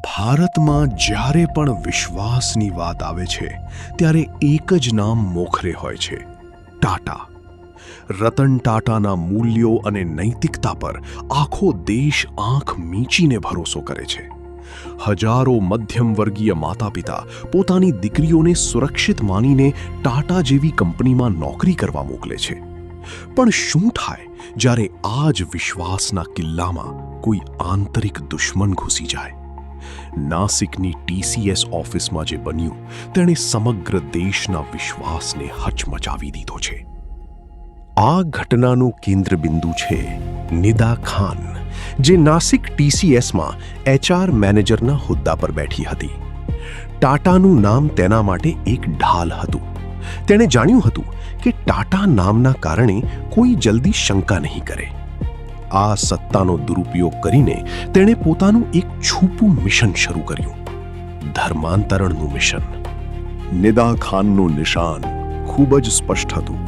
ભારતમાં જ્યારે પણ વિશ્વાસની વાત આવે છે ત્યારે એક જ નામ મોખરે હોય છે, ટાટા. રતન ટાટાના મૂલ્યો અને નૈતિકતા પર આખો દેશ આંખ મીચીને ભરોસો કરે છે. હજારો મધ્યમવર્ગીય માતાપિતા પોતાની દીકરીઓને સુરક્ષિત માનીને ટાટા જેવી કંપનીમાં નોકરી કરવા મોકલે છે. પણ શું થાય જ્યારે આ જ વિશ્વાસના કિલ્લામાં કોઈ આંતરિક દુશ્મન ઘૂસી જાય? નાસિકની TCS ઓફિસમાં જે બન્યું તેણે સમગ્ર દેશના વિશ્વાસને હચમચાવી દીધો છે. આ ઘટનાનું કેન્દ્રબિંદુ છે નિદા ખાન, જે નાસિક TCSમાં HR મેનેજરના હોદ્દા પર બેઠી હતી. ટાટાનું નામ તેના માટે એક ઢાલ હતું. તેણે જાણ્યું હતું કે ટાટા નામના કારણે કોઈ જલ્દી શંકા નહીં કરે. આ સત્તાનો દુરુપયોગ કરીને તેણે પોતાનું એક છૂપું મિશન શરૂ કર્યું, ધર્માંતરણનું મિશન. નિદા ખાનનું નિશાન ખૂબ જ સ્પષ્ટ હતું.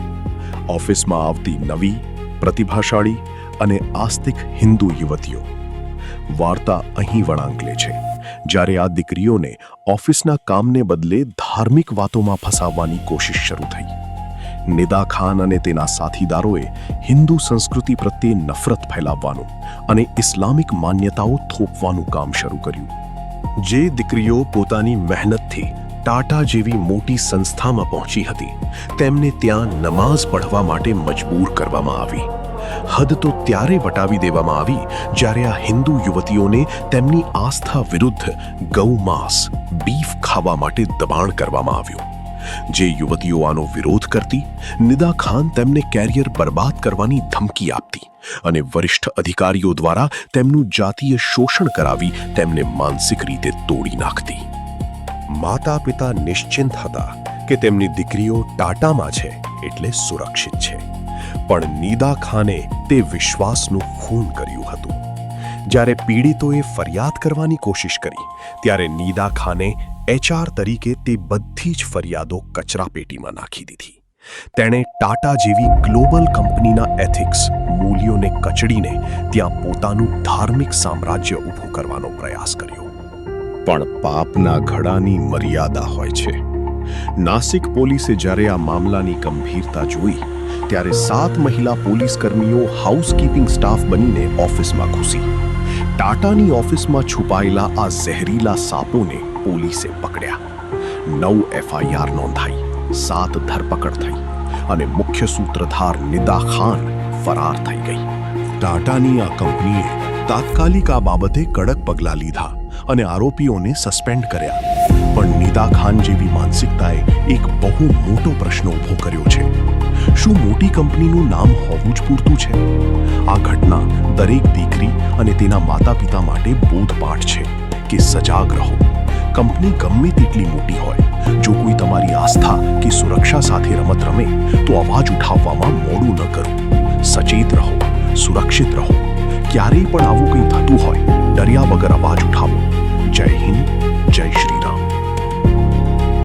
ઓફિસમાં આવતી નવી, પ્રતિભાશાળી અને આસ્તિક હિન્દુ યુવતીઓ. વાર્તા અહીં વળાંક લે છે જ્યારે આ દીકરીઓને ઓફિસના કામને બદલે ધાર્મિક વાતોમાં ફસાવવાની કોશિશ શરૂ થઈ. નિદા ખાન અને તેના સાથીદારોએ હિન્દુ સંસ્કૃતિ પ્રત્યે નફરત ફેલાવવાનું અને ઇસ્લામિક માન્યતાઓ થોપવાનું કામ શરૂ કર્યું. જે દીકરીઓ પોતાની મહેનતથી ટાટા જેવી મોટી સંસ્થામાં પહોંચી હતી, તેમને ત્યાં નમાઝ પઢવા માટે મજબૂર કરવામાં આવી. હદ તો ત્યારે વટાવી દેવામાં આવી જ્યારે આ હિન્દુ યુવતીઓને તેમની આસ્થા વિરુદ્ધ ગૌમાંસ, બીફ ખાવા માટે દબાણ કરવામાં આવ્યું. જે યુવતીઓ આનો વિરોધ કરતી, નિદા ખાન તેમને કેરિયર બરબાદ કરવાની ધમકી આપતી અને વરિષ્ઠ અધિકારીઓ દ્વારા તેમનું જાતીય શોષણ કરાવી તેમને માનસિક રીતે તોડી નાખતી. માતા પિતા નિશ્ચિંત હતા કે તેમની દીકરીઓ ટાટામાં છે એટલે સુરક્ષિત છે, પણ નિદા ખાને તે વિશ્વાસનું ખૂન કર્યું હતું. જ્યારે પીડિતોએ ફરિયાદ કરવાની કોશિશ કરી ત્યારે નિદા ખાને HR તરીકે તે બધી જ ફરિયાદો કચરાપેટીમાં નાખી દીધી. તેણે ટાટા જેવી ગ્લોબલ કંપનીના એથિક્સ, મૂલ્યોને કચડીને ત્યાં પોતાનું ધાર્મિક સામ્રાજ્ય ઊભું કરવાનો પ્રયાસ કર્યો. પણ પાપના ઘડાની મર્યાદા હોય છે. નાસિક પોલીસે જ્યારે આ મામલાની ગંભીરતા જોઈ ત્યારે 7 મહિલા પોલીસ કર્મીઓ હાઉસકીપિંગ સ્ટાફ બનીને ઓફિસમાં ઘૂસી. ટાટાની ઓફિસમાં છુપાયેલા આ ઝેરીલા સાપોને પોલીસે પકડ્યા. 9 FIR નોંધાઈ, 7 ધરપકડ થઈ અને મુખ્ય સૂત્રધાર નિદા ખાન ફરાર થઈ ગઈ. ટાટાની આ કંપનીએ તાત્કાલિક આ બાબતે કડક પગલાં લીધા અને આરોપીઓને સસ્પેન્ડ કર્યા. પણ નિદા ખાન જેવી માનસિકતાએ એક બહુ મોટો પ્રશ્ન ઊભો કર્યો છે. શું મોટી કંપનીનું નામ હોવું જ પૂરતું છે? આ ઘટના દરેક દીકરી અને તેના માતા પિતા માટે બોધપાઠ છે કે સજાગ રહો. કંપની ગમે તેટલી મોટી હોય, જો કોઈ તમારી આસ્થા કે સુરક્ષા સાથે રમત રમે તો અવાજ ઉઠાવવામાં મોડું ન કરો. સચેત રહો, સુરક્ષિત રહો. ક્યારેય પણ આવું કંઈ થતું હોય, ડર્યા વગર અવાજ ઉઠાવો. જય હિન્દ, જય શ્રી રામ.